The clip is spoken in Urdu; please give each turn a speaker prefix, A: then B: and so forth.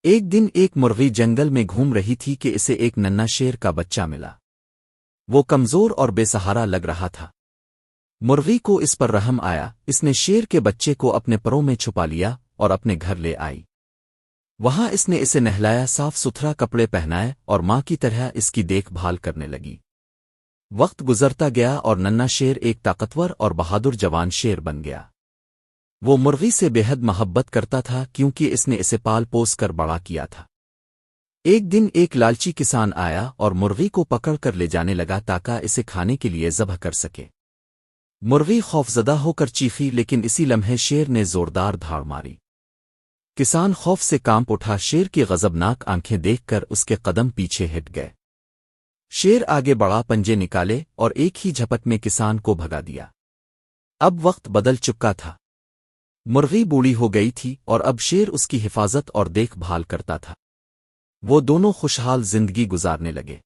A: ایک دن ایک مرغی جنگل میں گھوم رہی تھی کہ اسے ایک ننھا شیر کا بچہ ملا۔ وہ کمزور اور بے سہارا لگ رہا تھا۔ مرغی کو اس پر رحم آیا، اس نے شیر کے بچے کو اپنے پروں میں چھپا لیا اور اپنے گھر لے آئی۔ وہاں اس نے اسے نہلایا، صاف ستھرا کپڑے پہنائے اور ماں کی طرح اس کی دیکھ بھال کرنے لگی۔ وقت گزرتا گیا اور ننھا شیر ایک طاقتور اور بہادر جوان شیر بن گیا۔ وہ مرغی سے بے حد محبت کرتا تھا کیونکہ اس نے اسے پال پوس کر بڑا کیا تھا۔ ایک دن ایک لالچی کسان آیا اور مرغی کو پکڑ کر لے جانے لگا تاکہ اسے کھانے کے لیے ذبح کر سکے۔ مرغی خوفزدہ ہو کر چیخی، لیکن اسی لمحے شیر نے زوردار دھاڑ ماری۔ کسان خوف سے کانپ اٹھا، شیر کی غضبناک آنکھیں دیکھ کر اس کے قدم پیچھے ہٹ گئے۔ شیر آگے بڑھا، پنجے نکالے اور ایک ہی جھپٹ میں کسان کو بھگا دیا۔ اب وقت بدل چکا تھا۔ مرغی بوڑھی ہو گئی تھی اور اب شیر اس کی حفاظت اور دیکھ بھال کرتا تھا۔ وہ دونوں خوشحال زندگی گزارنے لگے۔